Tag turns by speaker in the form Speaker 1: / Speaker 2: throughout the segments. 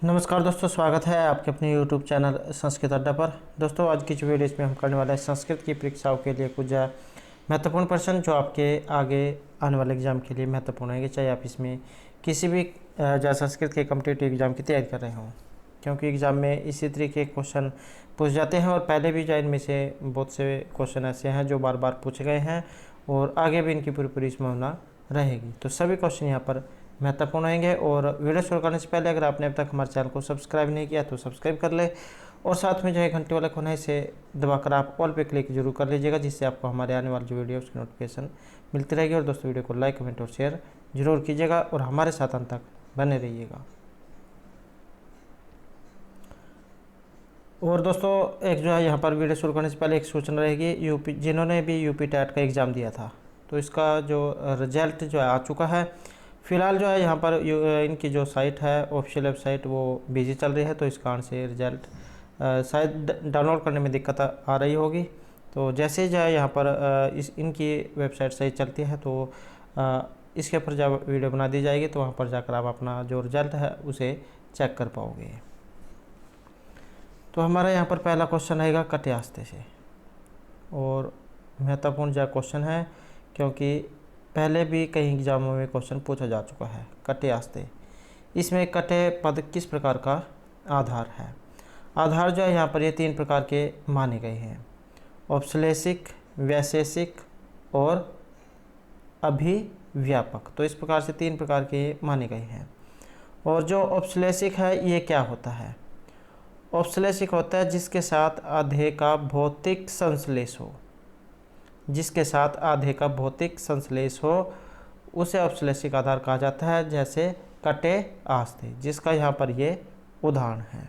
Speaker 1: नमस्कार दोस्तों, स्वागत है आपके अपने YouTube चैनल संस्कृत अड्डा पर। दोस्तों, आज की जो वीडियो इसमें हम करने वाले हैं संस्कृत की परीक्षाओं के लिए कुछ महत्वपूर्ण प्रश्न जो आपके आगे आने वाले एग्जाम के लिए महत्वपूर्ण होंगे, चाहे आप इसमें किसी भी जो संस्कृत के कॉम्पिटिटिव एग्जाम की तैयारी कर रहे हों, क्योंकि एग्ज़ाम में इसी तरीके के क्वेश्चन पूछ जाते हैं और पहले भी जो इनमें से बहुत से क्वेश्चन ऐसे हैं जो बार बार पूछे गए हैं और आगे भी इनकी पूरी संभावना रहेगी। तो सभी क्वेश्चन यहाँ पर महत्वपूर्ण होंगे। और वीडियो शुरू करने से पहले अगर आपने अब तक हमारे चैनल को सब्सक्राइब नहीं किया तो सब्सक्राइब कर ले और साथ में जो है घंटे वाला कोना इसे दबाकर आप ऑल पे क्लिक जरूर कर लीजिएगा, जिससे आपको हमारे आने वाली जो वीडियो उसकी नोटिफिकेशन मिलती रहेगी। और दोस्तों, वीडियो को लाइक, कमेंट और शेयर जरूर कीजिएगा और हमारे साथ अंत तक बने रहिएगा। और दोस्तों, एक जो है यहाँ पर वीडियो शुरू करने से पहले एक सूचना रहेगी, यूपी जिन्होंने भी यूपी टेट का एग्ज़ाम दिया था तो इसका जो रिजल्ट जो है आ चुका है। फ़िलहाल जो है यहाँ पर इनकी जो साइट है ऑफिशियल वेबसाइट वो बिजी चल रही है, तो इस कारण से रिजल्ट शायद डाउनलोड करने में दिक्कत आ रही होगी। तो जैसे जो है यहाँ पर इनकी वेबसाइट सही चलती है तो इसके ऊपर जब वीडियो बना दी जाएगी तो वहाँ पर जाकर आप अपना जो रिजल्ट है उसे चेक कर पाओगे। तो हमारा यहाँ पर पहला क्वेश्चन आएगा कट्यास्ते से, और महत्वपूर्ण जो क्वेश्चन है क्योंकि पहले भी कई एग्जामों में क्वेश्चन पूछा जा चुका है। कट्यास्ते, इसमें कटे पद किस प्रकार का आधार है? आधार जो है यहाँ पर ये तीन प्रकार के माने गए हैं, औपश्लेषिक, वैशेषिक और अभिव्यापक। तो इस प्रकार से तीन प्रकार के माने गए हैं। और जो औपश्लेषिक है ये क्या होता है? औपश्लेषिक होता है जिसके साथ आधे का भौतिक संश्लेष हो, जिसके साथ आधे का भौतिक संश्लेष हो उसे औपश्लेषिक आधार कहा जाता है। जैसे कटे आस्ते, जिसका यहाँ पर ये उदाहरण है।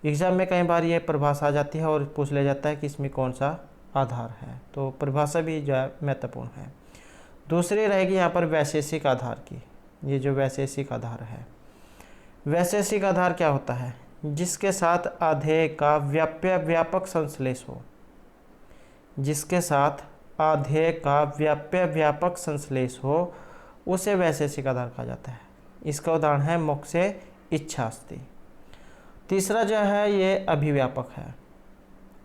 Speaker 1: एग्जाम में कई बार ये परिभाषा आ जाती है और पूछ लिया जाता है कि इसमें कौन सा आधार है, तो परिभाषा भी जो है महत्वपूर्ण है। दूसरी रहेगी यहाँ पर वैशेषिक आधार की। ये जो वैशेषिक आधार है, वैशेषिक आधार क्या होता है? जिसके साथ आधे का व्यापक संश्लेष हो, जिसके साथ आधे का व्यापक संश्लेष हो उसे वैशेषिक आधार कहा जाता है। इसका उदाहरण है मोक्षे इच्छास्ति। तीसरा जो है ये अभिव्यापक है।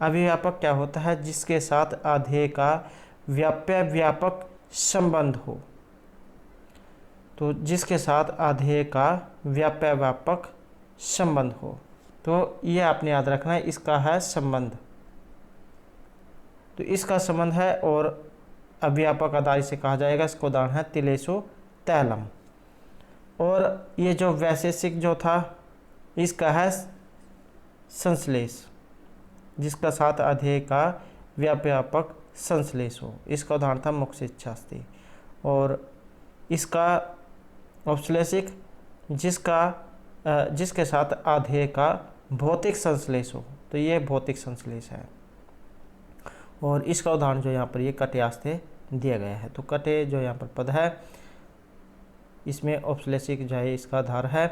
Speaker 1: अभिव्यापक क्या होता है? जिसके साथ आधे का व्यापक संबंध हो, तो जिसके साथ आधे का व्यापक संबंध हो, तो ये आपने याद रखना है, इसका है संबंध, तो इसका संबंध है और अव्यापक आधार इसे कहा जाएगा। इसका उदाहरण है तिलेशु तैलम। और ये जो वैशेषिक जो था इसका है संश्लेष, जिसका साथ आधे का व्यापक संश्लेष हो, इसका उदाहरण था मोक्ष इच्छास्ति। और इसका औपश्लेषिक जिसके साथ आधे का भौतिक संश्लेष हो, तो ये भौतिक संश्लेष है। और इसका उदाहरण जो यहाँ पर ये कट्यास्ते दिया गया है। तो कटे जो यहाँ पर पद है इसमें औपश्लेषिक जो है इसका आधार है।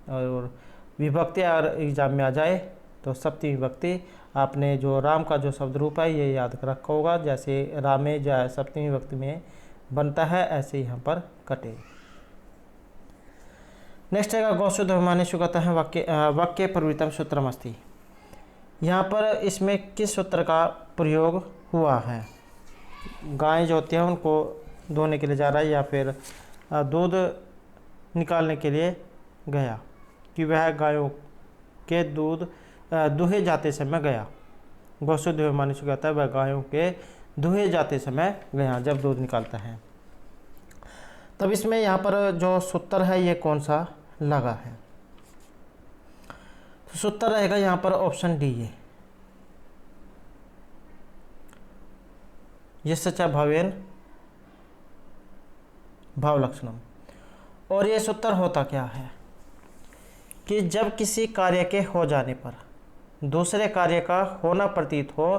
Speaker 1: और विभक्ति अगर एग्जाम में आ जाए तो सप्तमी विभक्ति, आपने जो राम का जो शब्द रूप है ये याद रखा होगा। जैसे रामे जो है सप्तमी विभक्ति में बनता है, ऐसे यहाँ पर कटे। नेक्स्ट है गौशुद्धमानेषु कहता है वाक्य प्रवृत्तम सूत्रम अस्ति। यहाँ पर इसमें किस सूत्र का प्रयोग हुआ है? गाय जो होती है उनको धोने के लिए जा रहा है या फिर दूध निकालने के लिए गया, कि वह गायों के दूध दुहे जाते समय गया। गौशुद्धमानेषु कहता है वह गायों के दुहे जाते समय गया, जब दूध निकालता है। तब इसमें यहाँ पर जो सूत्र है ये कौन सा लगा है? तो सूत्र रहेगा यहाँ पर ऑप्शन डी है, यस्य भावेन भाव लक्षणम। और ये सूत्र होता क्या है कि जब किसी कार्य के हो जाने पर दूसरे कार्य का होना प्रतीत हो,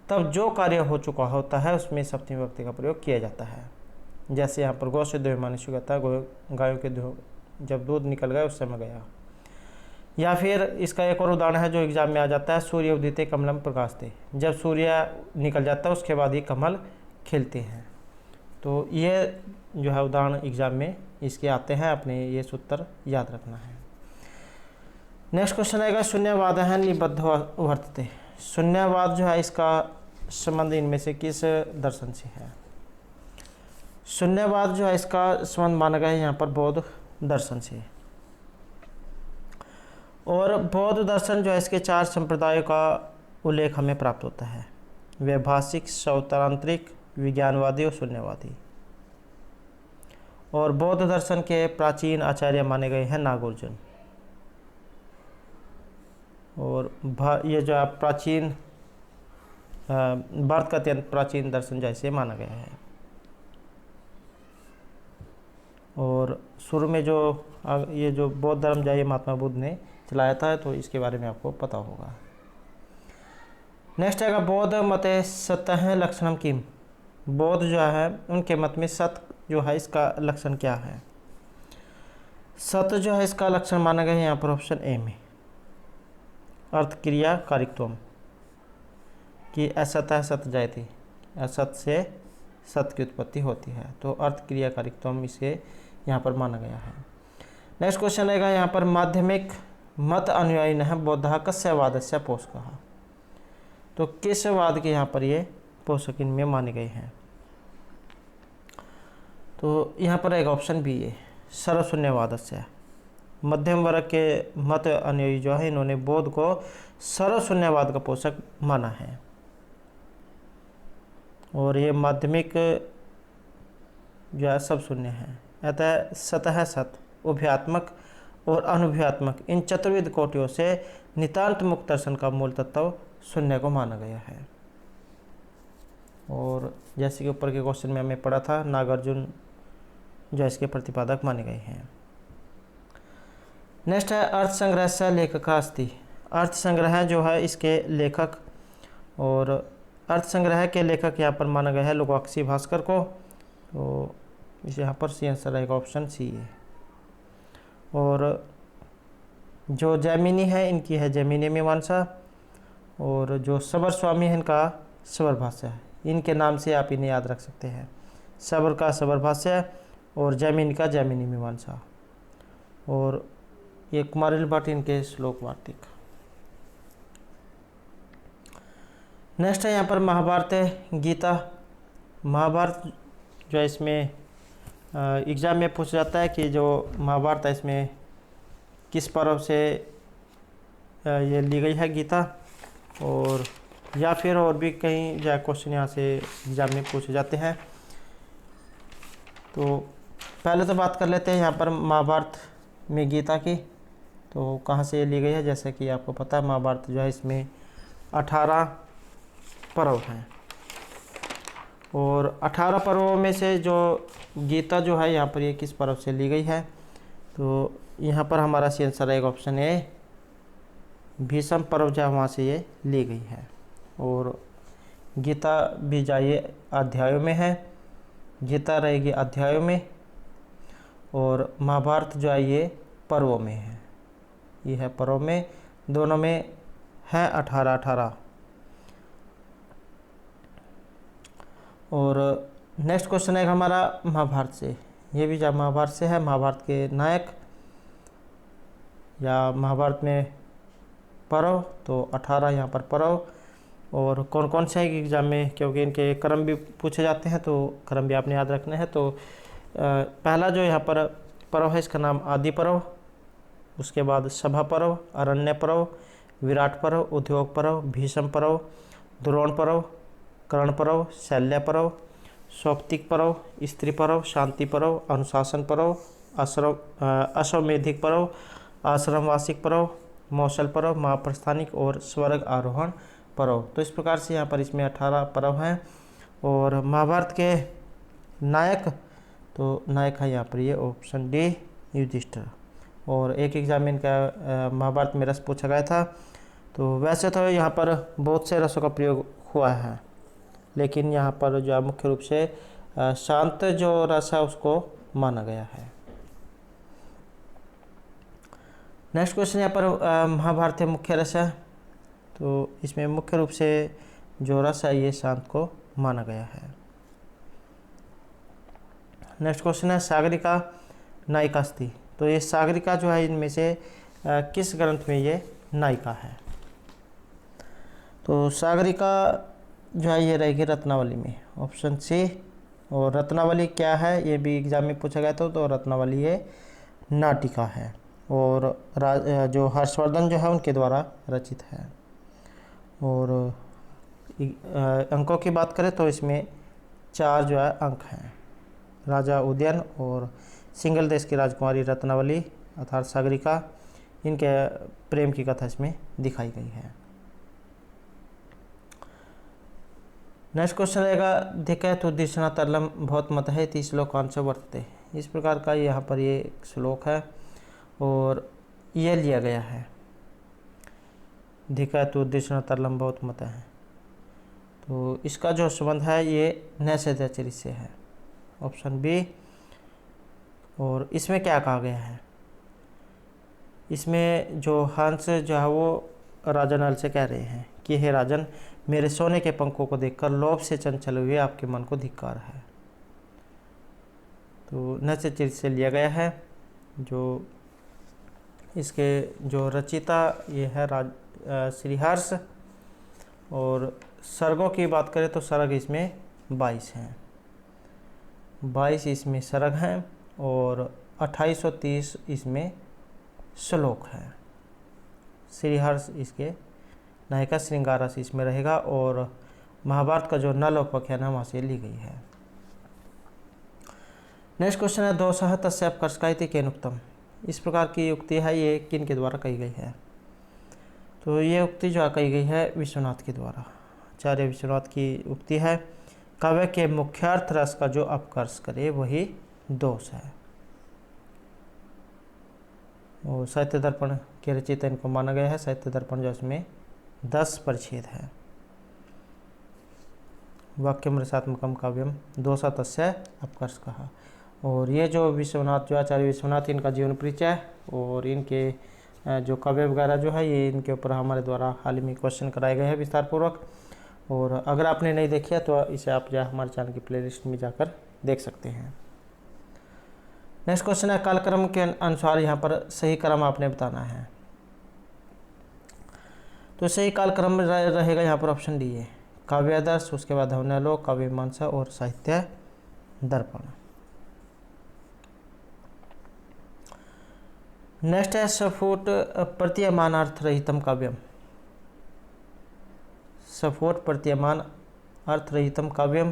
Speaker 1: तब जो कार्य हो चुका होता है उसमें सप्तमी विभक्ति का प्रयोग किया जाता है। जैसे यहाँ पर गौशुद्धमानेषु कहता है गायों के जब दूध निकल गया उस समय गया। या फिर इसका एक और उदाहरण है जो एग्जाम में आ जाता है, सूर्य उदिते कमलम प्रकाशते। जब सूर्य निकल जाता है उसके बाद ही कमल खिलते हैं। तो ये जो है उदाहरण एग्जाम में इसके आते हैं, अपने ये सूत्र याद रखना है। नेक्स्ट क्वेश्चन आएगा शून्यवाद है निबद्ध वर्तते। शून्यवाद जो है इसका संबंध इनमें से किस दर्शन से है? शून्यवाद जो है इसका संबंध माना गया है यहाँ पर बौद्ध दर्शन से। और बौद्ध दर्शन जो है इसके 4 संप्रदायों का उल्लेख हमें प्राप्त होता है, वैभाषिक, सौतांत्रिक, विज्ञानवादी और शून्यवादी। और बौद्ध दर्शन के प्राचीन आचार्य माने गए हैं नागार्जुन। और ये जो प्राचीन भारत का अत्यंत प्राचीन दर्शन जैसे माना गया है। और शुरू में जो ये जो बौद्ध धर्म जो है महात्मा बुद्ध ने चलाया था, तो इसके बारे में आपको पता होगा। नेक्स्ट आएगा बौद्ध मते सतः लक्षणम किम। बौद्ध जो है उनके मत में सत जो है इसका लक्षण क्या है? सत जो है इसका लक्षण माना गया है यहाँ पर ऑप्शन ए में, अर्थ क्रिया कारित्वम, कि असत है सत जायते, असत से सत की उत्पत्ति होती है, तो अर्थ क्रिया कारित्वम इसे यहाँ पर माना गया है। नेक्स्ट क्वेश्चन रहेगा यहाँ पर माध्यमिक मत अनुयायी न बौद्ध कस्य वादस्य पोषक। तो किस वाद के यहाँ पर ये पोषक इनमें माने गए हैं? तो यहाँ पर एक ऑप्शन भी है सर्वशून्यवादस्य। मध्यम वर्ग के मत अनुयायी जो है इन्होंने बौद्ध को सर्वशून्यवाद का पोषक माना है। और ये माध्यमिक जो है सब शून्य है, अतः सतः सत, उभयात्मक और अनुभयात्मक इन चतुर्विध कोटियों से नितांत मुक्त दर्शन का मूल तत्व शून्य को माना गया है। और जैसे कि ऊपर के क्वेश्चन में हमें पढ़ा था, नागार्जुन जो इसके प्रतिपादक माने गए हैं। नेक्स्ट है अर्थ संग्रह से लेखक अस्ति। अर्थ संग्रह जो है इसके लेखक, और अर्थ संग्रह के लेखक यहाँ पर माना गया है लोकाक्षी भास्कर को। तो इस यहाँ पर सी आंसर रहेगा ऑप्शन सी है। और जो जैमिनी है इनकी है जैमिनी मीमांसा, और जो सबर स्वामी है इनका सबर भाष्य है। इनके नाम से आप इन्हें याद रख सकते हैं, सबर का सबर भाष्य और जैमिनी का जैमिनी मीमांसा। और ये कुमारिल भट्ट इनके श्लोक वार्तिक। नेक्स्ट है यहाँ पर महाभारत गीता। महाभारत जो है इसमें एग्ज़ाम में पूछा जाता है कि जो महाभारत है इसमें किस पर्व से ये ली गई है गीता, और या फिर और भी कहीं जो क्वेश्चन यहाँ से एग्ज़ाम में पूछे जाते हैं। तो पहले तो बात कर लेते हैं यहाँ पर महाभारत में गीता की, तो कहाँ से ली गई है। जैसे कि आपको पता है महाभारत जो है इसमें 18 पर्व हैं, और 18 पर्वों में से जो गीता जो है यहाँ पर ये किस पर्व से ली गई है? तो यहाँ पर हमारा सी आंसर रहेगा ऑप्शन ए, भीष्म पर्व जो है वहाँ से ये ली गई है। और गीता भी जाइए अध्यायों में है, गीता रहेगी अध्यायों में, और महाभारत जो है ये पर्वों में है। ये है पर्वों में, दोनों में है 18-18। और नेक्स्ट क्वेश्चन है हमारा महाभारत से, ये भी जब महाभारत से है। महाभारत के नायक या महाभारत में पर्व, तो 18 यहाँ पर पर्व। और कौन कौन से है एग्जाम में, क्योंकि इनके क्रम भी पूछे जाते हैं, तो क्रम भी आपने याद रखना है। तो पहला जो यहाँ पर पर्व है इसका नाम आदि पर्व, उसके बाद सभा पर्व, अरण्य पर्व, विराट पर्व, उद्योग पर्व, भीष्म पर्व, द्रोण पर्व, कर्ण पर्व, शैल्य पर्व, सौप्तिक पर्व, स्त्री पर्व, शांति पर्व, अनुशासन पर्व, अश्वमेधिक पर्व, आश्रमवासिक पर्व, मौसल पर्व, महाप्रस्थानिक और स्वर्ग आरोहण पर्व। तो इस प्रकार से यहाँ पर इसमें 18 पर्व हैं। और महाभारत के नायक, तो नायक है यहाँ पर ये ऑप्शन डी युधिष्ठिर। और एक एग्जाम इनका महाभारत में रस पूछा गया था। तो वैसे तो यहाँ पर बहुत से रसों का प्रयोग हुआ है, लेकिन यहाँ पर जो मुख्य रूप से शांत जो रस है उसको माना गया है। नेक्स्ट क्वेश्चन यहाँ पर महाभारत मुख्य रस है, तो इसमें मुख्य रूप से जो रस है ये शांत को माना गया है। नेक्स्ट क्वेश्चन है सागरिका नायिकास्ति। तो ये सागरिका जो है इनमें से किस ग्रंथ में ये नायिका है? तो सागरिका जो है ये रहेगी रत्नावली में, ऑप्शन सी। और रत्नावली क्या है ये भी एग्जाम में पूछा गया था, तो रत्नावली ये नाटिका है और जो हर्षवर्धन जो है उनके द्वारा रचित है। और अंकों की बात करें तो इसमें 4 जो है अंक हैं। राजा उदयन और सिंगल देश की राजकुमारी रत्नावली अर्थात सागरिका, इनके प्रेम की कथा इसमें दिखाई गई है। नेक्स्ट क्वेश्चन रहेगा, धिकय तो दिशना तरलम बहुत मत है ती श्लोकांश वर्तते। इस प्रकार का यहाँ पर ये श्लोक है और ये लिया गया है, धिकय तो दिशना तरलम बहुत मत है। तो इसका जो संबंध है ये नैषधीयचरित से है, ऑप्शन बी। और इसमें क्या कहा गया है, इसमें जो हंस जो है वो राजा नल से कह रहे हैं कि हे राजन, मेरे सोने के पंखों को देखकर लोभ से चंचल हुए आपके मन को धिक्कार है। तो नैषधीयचरित से लिया गया है। जो इसके जो रचिता ये है श्रीहर्ष। और सर्गों की बात करें तो सर्ग इसमें 22 हैं, 22 इसमें सर्ग हैं और 2830 इसमें श्लोक है। श्रीहर्ष इसके नायिका, श्रृंगार रस इसमें रहेगा और महाभारत का जो नल उपाख्यान है वहाँ से ली गई है। नेक्स्ट क्वेश्चन है, दोषः तस्य अपकर्षकायति केनुक्तम। इस प्रकार की युक्ति है ये किन के द्वारा कही गई है? तो ये उक्ति जो कही गई है विश्वनाथ के द्वारा, आचार्य विश्वनाथ की उक्ति है, काव्य के मुख्यार्थ रस का जो अपकर्ष करे वही दोष है। और साहित्य दर्पण के रचयिता इनको माना गया है। साहित्य दर्पण जो इसमें 10 परिच्छेद है। वाक्यम रसात्मकम काव्यम दोषा तस्य अपकर्ष कहा। और ये जो विश्वनाथ जो आचार्य विश्वनाथ, इनका जीवन परिचय और इनके जो काव्य वगैरह जो है ये इनके ऊपर हमारे द्वारा हाल ही में क्वेश्चन कराए गए हैं विस्तार पूर्वक। और अगर आपने नहीं देखी है तो इसे आप जो हमारे चैनल की प्लेलिस्ट में जाकर देख सकते हैं। नेक्स्ट क्वेश्चन है, कालक्रम के अनुसार यहाँ पर सही क्रम आपने बताना है। तो सही कालक्रम रहेगा यहाँ पर ऑप्शन डी है, काव्यादर्श, उसके बाद ध्वन्यालोक, काव्य मीमांसा और साहित्य दर्पण। नेक्स्ट है सफोट प्रतीयमानार्थ रहितम काव्यम। सफोट प्रतीयमान अर्थ रहितम काव्यम।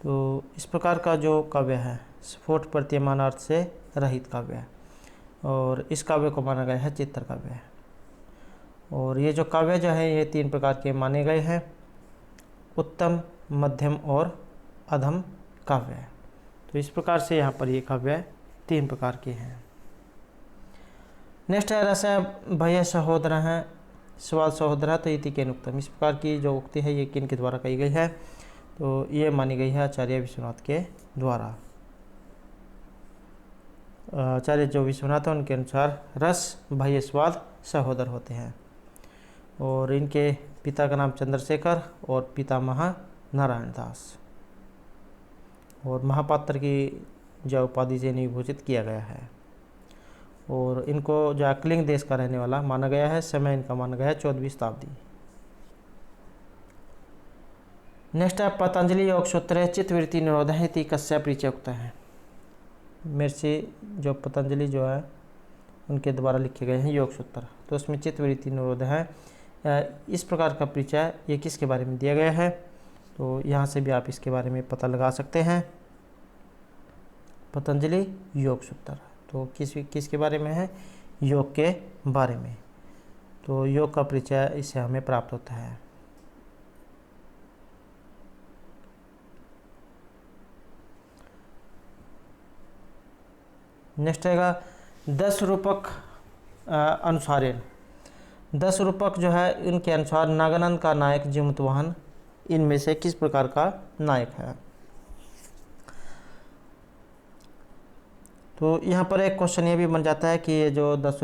Speaker 1: तो इस प्रकार का जो काव्य है स्फोट प्रतीयमान अर्थ से रहित काव्य है और इस काव्य को माना गया है चित्र काव्य। और ये जो काव्य जो है ये 3 प्रकार के माने गए हैं, उत्तम, मध्यम और अधम काव्य। तो इस प्रकार से यहाँ पर ये काव्य 3 प्रकार के हैं। नेक्स्ट है रस भय सहोदर हैं स्वाद सहोदर तो इति केनुक्तम। इस प्रकार की जो उक्ति है ये किन के द्वारा कही गई है? तो ये मानी गई है आचार्य विश्वनाथ के द्वारा। आचार्य जो विश्वनाथ है उनके अनुसार रस भय स्वाद सहोदर होते हैं और इनके पिता का नाम चंद्रशेखर और पितामह नारायण दास। और महापात्र की जो उपाधि से निभूषित किया गया है और इनको जो कलिंग देश का रहने वाला माना गया है। समय इनका माना गया है 14वीं शताब्दी। नेक्स्ट है पतंजलि योग सूत्र चित्तवृत्ति निरोध है ती कस्य परिचय उक्ता है। मेरे से जो पतंजलि जो है उनके द्वारा लिखे गए हैं योग सूत्र, तो उसमें चित्तवृत्ति निरोध है इस प्रकार का परिचय ये किसके बारे में दिया गया है? तो यहाँ से भी आप इसके बारे में पता लगा सकते हैं। पतंजलि योग सूत्र तो किसके बारे में है? योग के बारे में। तो योग का परिचय इससे हमें प्राप्त होता है। नेक्स्ट आएगा 10 रूपक अनुसारेण। 10 रूपक जो है इनके अनुसार नागानंद का नायक जिमतवाहन इनमें से किस प्रकार का नायक है? तो यहाँ पर एक क्वेश्चन ये भी बन जाता है कि ये जो 10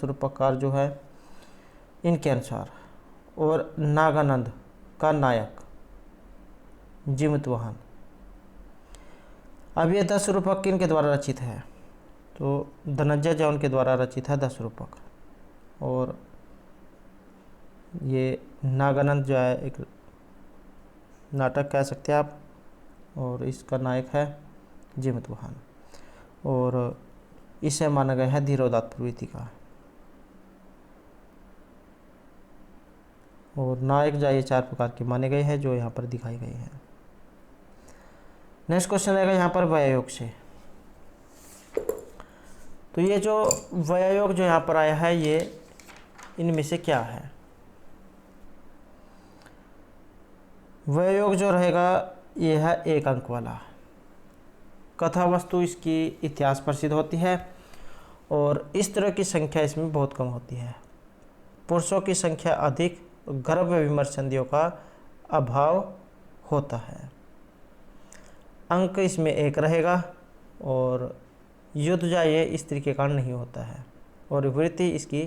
Speaker 1: रूपकार जो है इनके अनुसार और नागानंद का नायक जिमतवाहन, अब ये 10 रूपक किन के द्वारा रचित है? तो धनंजय जौन के द्वारा रचित है 10 रूपक। और ये नागानंद जो है एक नाटक कह सकते हैं आप, और इसका नायक है जिमतवाहन, और इसे माना गया है धीरोदात्त प्रवृत्ति का। और नायक जो ये 4 प्रकार के माने गए हैं जो यहाँ पर दिखाए गए हैं। नेक्स्ट क्वेश्चन रहेगा यहाँ पर व्यायोग से। तो ये जो व्यायोग जो यहाँ पर आया है ये इनमें से क्या है? व्यायोग जो रहेगा ये है 1 अंक वाला। कथा वस्तु इसकी इतिहास प्रसिद्ध होती है और इस तरह की संख्या इसमें बहुत कम होती है। पुरुषों की संख्या अधिक, गर्भ विमर्श संधियों का अभाव होता है। अंक इसमें 1 रहेगा और युद्ध जो ये स्त्री के कारण नहीं होता है और वृत्ति इसकी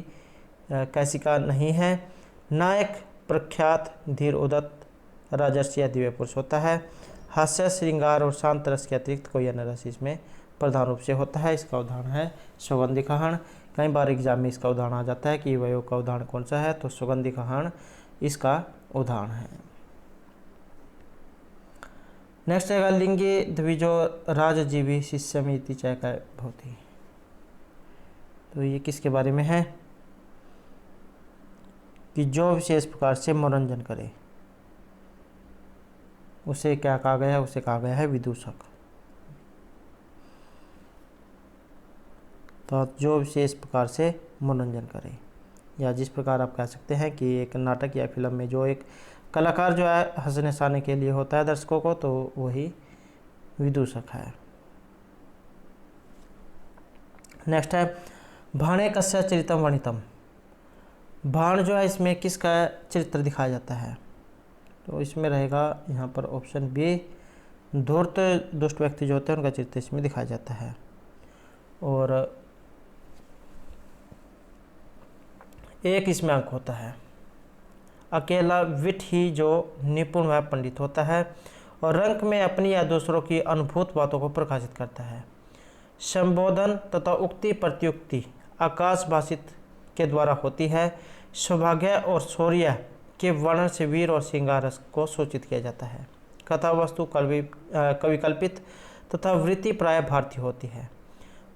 Speaker 1: कैसिका नहीं है। नायक प्रख्यात धीर उदत्त राजर्षि या दिव्य पुरुष होता है। हास्य श्रृंगार और शांत रस के अतिरिक्त कोई अन्य रस इसमें प्रधान रूप से होता है। इसका उदाहरण है सौगंधिकहरण। कई बार एग्जाम में इसका उदाहरण आ जाता है कि व्यायोग का उदाहरण कौन सा है, तो सौगंधिकहरण इसका उदाहरण है। नेक्स्ट रहेगा लिंगी द्विजो राजजीवी शिष्यमिति चैका भवति। तो ये किसके बारे में है कि जो विशेष प्रकार से मनोरंजन करे उसे क्या कहा गया है? उसे कहा गया है विदूषक। तो जो विशेष प्रकार से मनोरंजन करे, या जिस प्रकार आप कह सकते हैं कि एक नाटक या फिल्म में जो एक कलाकार जो है हंसने हंसाने के लिए होता है दर्शकों को, तो वही विदूषक है। नेक्स्ट है भाणे कस्य चरितम वर्णितम। भाण जो है इसमें किसका चरित्र दिखाया जाता है? तो इसमें रहेगा यहाँ पर ऑप्शन बी, धूर्त दुष्ट व्यक्ति जो होते हैं उनका चरित्र इसमें दिखाया जाता है। और 1 इसमें अंक होता है। अकेला विट ही जो निपुण व पंडित होता है और रंग में अपनी या दूसरों की अनुभूत बातों को प्रकाशित करता है। संबोधन तथा उक्ति प्रत्युक्ति आकाश भाषित के द्वारा होती है। सौभाग्य और शौर्य के वर्णन से वीर और श्रृंगार रस को सूचित किया जाता है। कथा वस्तु कवि कल्पित तथा वृत्ति प्राय भारतीय होती है।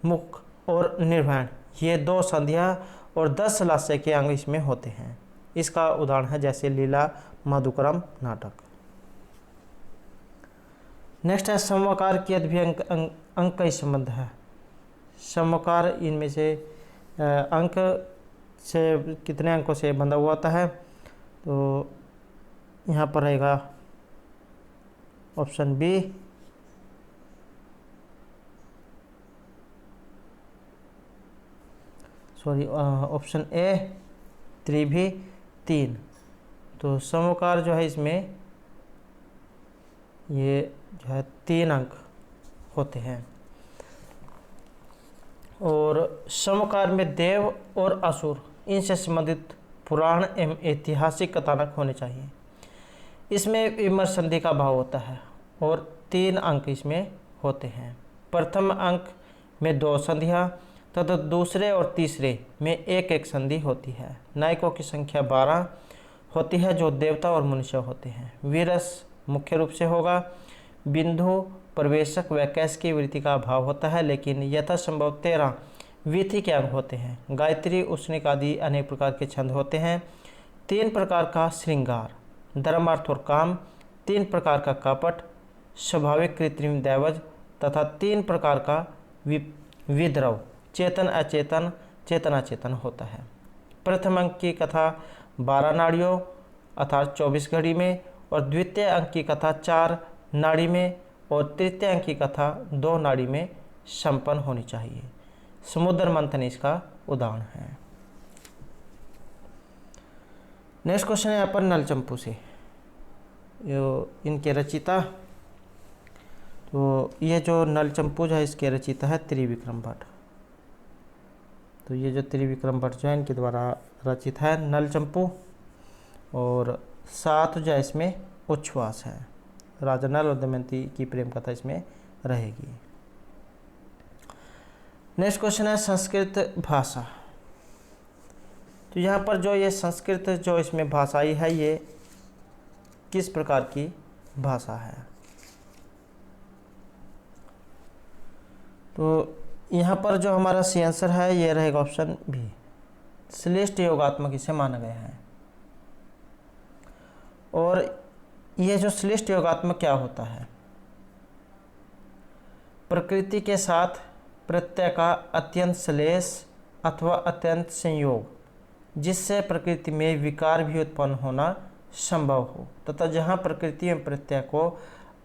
Speaker 1: मुख और निर्भय ये 2 संध्या और 10 लास्य के अंग इसमें होते हैं। इसका उदाहरण है जैसे लीला मधुकरम नाटक। नेक्स्ट है समकार की भी अंक का ही संबंध है। समकार इनमें से अंक से कितने अंकों से बंधा हुआ होता है? तो यहाँ पर रहेगा option B, sorry option A 3 तो समकार जो है इसमें ये जो है 3 अंक होते हैं। और समकार में देव और असुर इनसे संबंधित पुराण एवं ऐतिहासिक कथानक होने चाहिए। इसमें विमर्श संधि का भाव होता है और 3 अंक इसमें होते हैं। प्रथम अंक में 2 संधियाँ तथा दूसरे और तीसरे में 1 संधि होती है। नायकों की संख्या 12 होती है जो देवता और मनुष्य होते हैं। वीरस मुख्य रूप से होगा। बिंदु प्रवेशक व कैश की वृत्ति का अभाव होता है, लेकिन यथासंभव 13 वीथी के अंग होते हैं। गायत्री उष्णिक आदि अनेक प्रकार के छंद होते हैं। 3 प्रकार का श्रृंगार, धर्मार्थ और काम, 3 प्रकार का कपट, स्वाभाविक कृत्रिम दैवज तथा 3 प्रकार का विद्रव, चेतन अचेतन, चेतन अचेतन होता है। प्रथम अंक की कथा 12 नाड़ियों अर्थात 24 घड़ी में और द्वितीय अंक की कथा 4 नाड़ी में और तृतीय अंक की कथा 2 नाड़ी में संपन्न होनी चाहिए। समुद्र मंथन इसका उदाहरण है। नेक्स्ट क्वेश्चन है यहाँ पर नलचंपू से, इनके रचिता। तो ये जो नलचंपू है इसके रचिता है त्रिविक्रम भट्ट। तो ये जो त्रिविक्रम भट्ट जो है इनके द्वारा रचित है नलचंपू। और 7 जो है इसमें उच्छ्वास है। राजा नल और दमयंती की प्रेम कथा इसमें रहेगी। नेक्स्ट क्वेश्चन है संस्कृत भाषा। तो यहाँ पर जो ये संस्कृत जो इसमें भाषा आई है, ये किस प्रकार की भाषा है? तो यहाँ पर जो हमारा सी आंसर है ये रहेगा ऑप्शन बी, श्रेष्ठ योगात्मक इसे माना गया है। और ये जो श्रेष्ठ योगात्मक क्या होता है? प्रकृति के साथ प्रत्यय का अत्यंत श्लेष अथवा अत्यंत संयोग, जिससे प्रकृति में विकार भी उत्पन्न होना संभव हो, तथा जहाँ प्रकृति एवं प्रत्यय को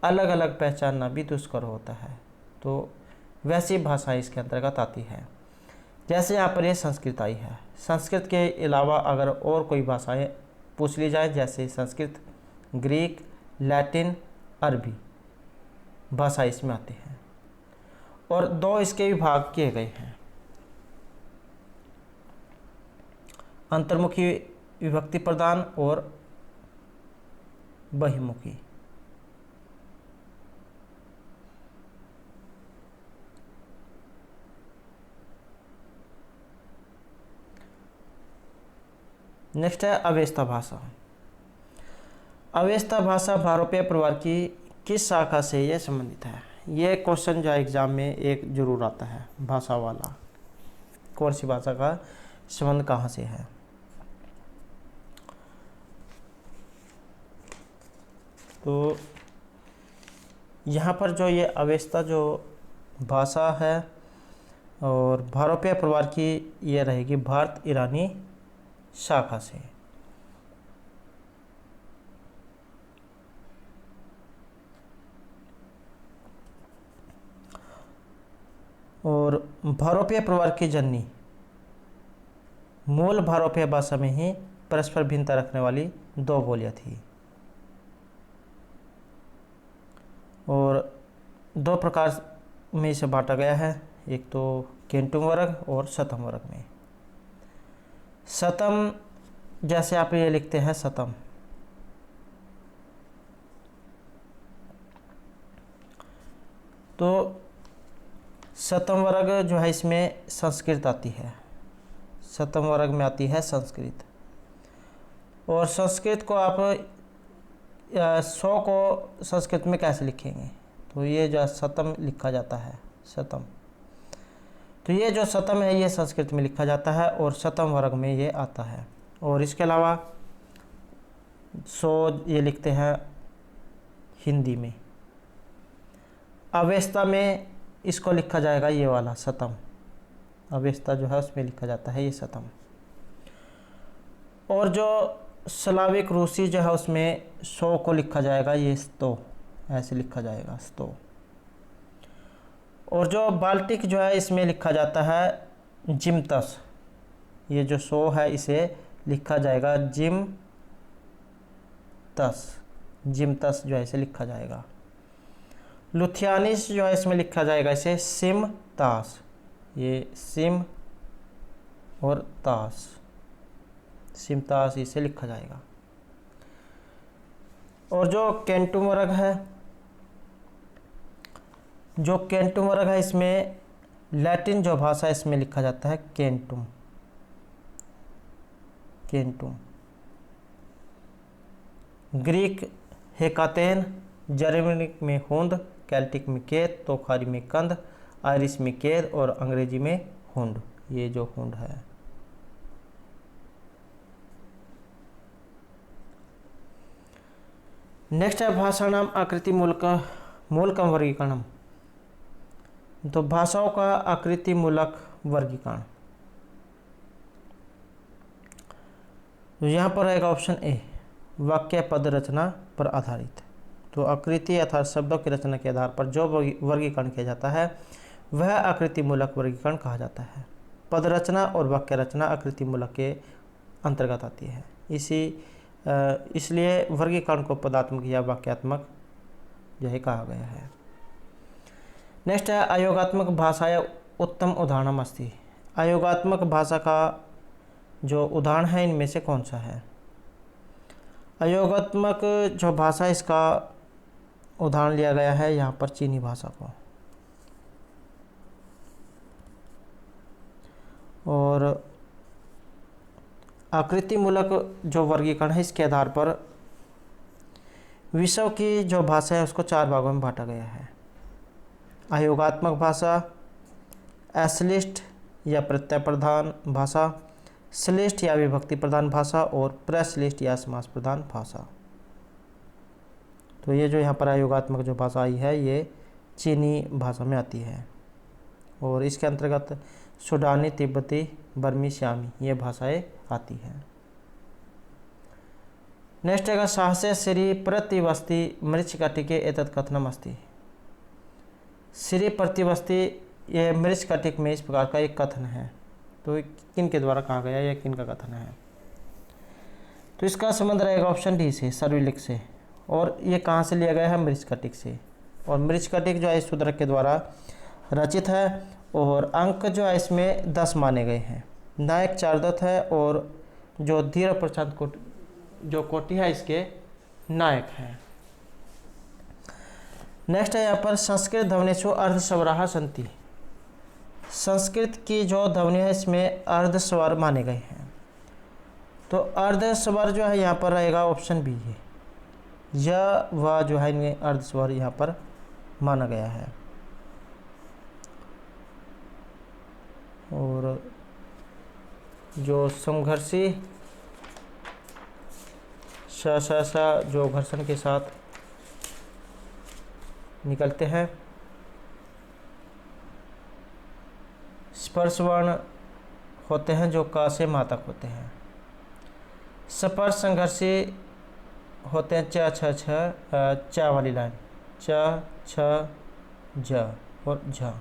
Speaker 1: अलग अलग पहचानना भी दुष्कर होता है, तो वैसी भाषाएं इसके अंतर्गत आती है। जैसे यहाँ पर ये संस्कृत आई है। संस्कृत के अलावा अगर और कोई भाषाएं पूछ ली जाए, जैसे संस्कृत, ग्रीक, लैटिन, अरबी भाषा इसमें आती है। और दो इसके विभाग किए गए हैं, अंतर्मुखी विभक्ति प्रदान और बहिर्मुखी। नेक्स्ट है अवेस्ता भाषा। अवेस्ता भाषा भारोपीय परिवार की किस शाखा से यह संबंधित है? ये क्वेश्चन जो एग्जाम में एक जरूर आता है, भाषा वाला, कौन सी भाषा का संबंध कहाँ से है? तो यहाँ पर जो ये अवेस्ता जो भाषा है और भारोपीय परिवार की ये रहेगी भारत ईरानी शाखा से। और भारोपीय परिवार की जननी मूल भारोपीय भाषा में ही परस्पर भिन्नता रखने वाली दो बोलियां थी, और दो प्रकार में इसे बांटा गया है, एक तो केंटुंग वर्ग और शतम वर्ग में। शतम जैसे आप ये लिखते हैं शतम, तो शतम वर्ग जो है इसमें संस्कृत आती है, शतम वर्ग में आती है संस्कृत। और संस्कृत को आप 100 को संस्कृत में कैसे लिखेंगे? तो ये जो शतम लिखा जाता है, शतम, तो ये जो शतम है ये संस्कृत में लिखा जाता है और शतम वर्ग में ये आता है। और इसके अलावा 100 ये लिखते हैं हिंदी में। अवेस्ता में इसको लिखा जाएगा ये वाला शतम, अवेस्ता जो है उसमें लिखा जाता है ये शतम। और जो स्लाविक रूसी जो है उसमें 100 को लिखा जाएगा ये स्तो, ऐसे लिखा जाएगा स्तो। और जो बाल्टिक जो है इसमें लिखा जाता है जिमतस, ये जो 100 है इसे लिखा जाएगा जिमतस, जिमतस जो है इसे लिखा जाएगा। लुथियानिस जो है इसमें लिखा जाएगा इसे सिमतास, ये सिम और तास, सिमतास इसे लिखा जाएगा। और जो केंटुम वर्ग है, जो केंटुम वर्ग है इसमें लैटिन जो भाषा इसमें लिखा जाता है केंटुम, केंटुम। ग्रीक हेकातेन, जर्मनिक में हुंद, केल्टिक में केत, तोखारी में कंद, आयरिश में केद और अंग्रेजी में हुंड, ये जो हुंड है। नेक्स्ट है भाषाणाम आकृति मूलकम वर्गीकरणम। तो भाषाओं का आकृति मूलक वर्गीकरण, तो यहाँ पर रहेगा ऑप्शन ए, वाक्य पद रचना पर आधारित। तो आकृति अर्थात शब्दों की रचना के आधार पर जो वर्गीकरण किया जाता है वह आकृति मूलक वर्गीकरण कहा जाता है। पद रचना और वाक्य रचना आकृति मूलक के अंतर्गत आती है। इसलिए वर्गीकरण को पदात्मक या वाक्यात्मक जो है कहा गया है। नेक्स्ट है अयोगात्मक भाषाया उत्तम उदाहरणम अस्ति। अयोगात्मक भाषा का जो उदाहरण है इनमें से कौन सा है? अयोगात्मक जो भाषा इसका उदाहरण लिया गया है यहाँ पर चीनी भाषा को। और आकृतिमूलक जो वर्गीकरण है इसके आधार पर विश्व की जो भाषा है उसको 4 भागों में बांटा गया है। अयोगात्मक भाषा, अश्लिष्ट या प्रत्यय प्रधान भाषा, श्लिष्ट या विभक्ति प्रधान भाषा और प्रश्लिष्ट या समास प्रधान भाषा। तो ये जो यहाँ पर अयोगात्मक जो भाषा आई है ये चीनी भाषा में आती है और इसके अंतर्गत सूडानी, तिब्बती, बर्मी, श्यामी ये भाषाएं आती हैं। नेक्स्ट है साहस्य श्री प्रतिवस्ति मृच्छकटिके एतत् कथनम अस्ति। श्री प्रतिवस्ति ये मृच्छकटिक में इस प्रकार का एक कथन है। तो किन के द्वारा कहा गया या किन का कथन है? तो इसका संबंध रहेगा ऑप्शन डी से, सर्विलिक से। और ये कहाँ से लिया गया है? मृच्छकटिक से। और मृच्छकटिक जो है शूद्रक के द्वारा रचित है और अंक जो है इसमें 10 माने गए हैं। नायक चारुदत्त है और जो धीर प्रशांत जो कोटि है इसके नायक हैं। नेक्स्ट है यहाँ पर संस्कृत ध्वनिषु अर्धस्वराः सन्ति। संस्कृत की जो ध्वनि है इसमें अर्धस्वर माने गए हैं। तो अर्धस्वर जो है यहाँ पर रहेगा ऑप्शन बी है, यह वह जो है इनमें अर्धस्वर यहाँ पर माना गया है। और जो संघर्षी सा जो घर्षण के साथ निकलते हैं, स्पर्श वर्ण होते हैं जो का से मा तक होते हैं। स्पर्श संघर्षी होते हैं च छ छ चा वाली लाइन, च छ ज और झ।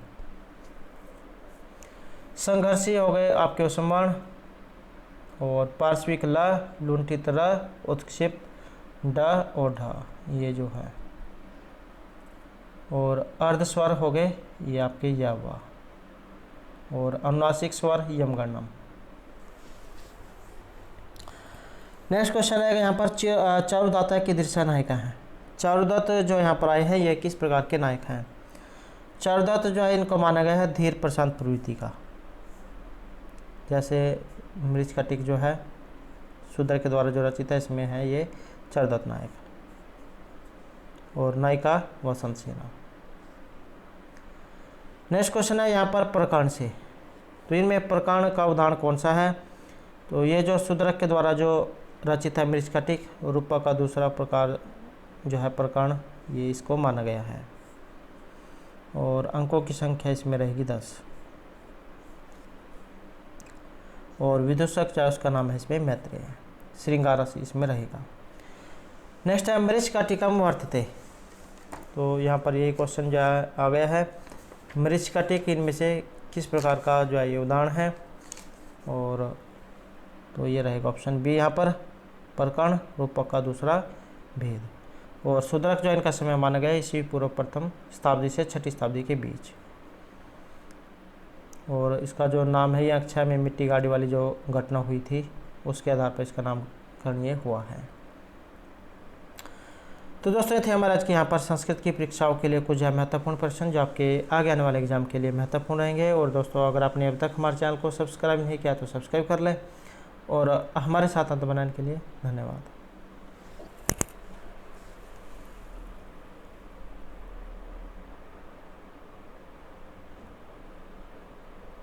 Speaker 1: संघर्षी हो गए आपके उपसर्ग और पार्श्विक ल, लुंठित र, उत्क्षिप्त ड और ढ ये जो है। और अर्धस्वर हो गए ये आपके या वा और अनुनासिक स्वर यम गणनम। नेक्स्ट क्वेश्चन है यहाँ पर चारुदत्त की दृश्य नायिका है। चारुदत्त जो यहाँ पर आए हैं ये किस प्रकार के नायक हैं? चारुदत्त जो है इनको माना गया है धीर प्रशांत प्रवृत्ति का। जैसे मृच्छकटिक जो है शूद्र के द्वारा जो रचित है इसमें है ये चारुदत्त नायक और नायिका वसंत सेना। नेक्स्ट क्वेश्चन है यहाँ पर प्रकरण से। तो इनमें प्रकरण का उदाहरण कौन सा है? तो ये जो शूद्रक के द्वारा जो रचित है मृच्छकटिक, रूपक का दूसरा प्रकार जो है प्रकरण, ये इसको माना गया है और अंकों की संख्या इसमें रहेगी 10 और विदूषक चाहे उसका नाम है इसमें मैत्रेय, श्रृंगारस इसमें रहेगा। नेक्स्ट है मृच्छकटिकम वर्तते। तो यहाँ पर ये क्वेश्चन जो आ गया है मृच्छकटिक इनमें से किस प्रकार का जो है ये उदाहरण है? और तो ये रहेगा ऑप्शन बी यहाँ पर प्रकरण, रूपक का दूसरा भेद। और शूद्रक जो इनका समय माना गया ईस्वी पूर्व प्रथम शताब्दी से 6ठी शताब्दी के बीच। और इसका जो नाम है ये अक्षय में मिट्टी गाड़ी वाली जो घटना हुई थी उसके आधार पर इसका नामकरण ये हुआ है। तो दोस्तों ये थे हमारे आज के यहाँ पर संस्कृत की परीक्षाओं के लिए कुछ महत्वपूर्ण प्रश्न जो आपके आगे आने वाले एग्जाम के लिए महत्वपूर्ण रहेंगे। और दोस्तों अगर आपने अभी तक हमारे चैनल को सब्सक्राइब नहीं किया तो सब्सक्राइब कर लें और हमारे साथ अंत बनाने के लिए धन्यवाद।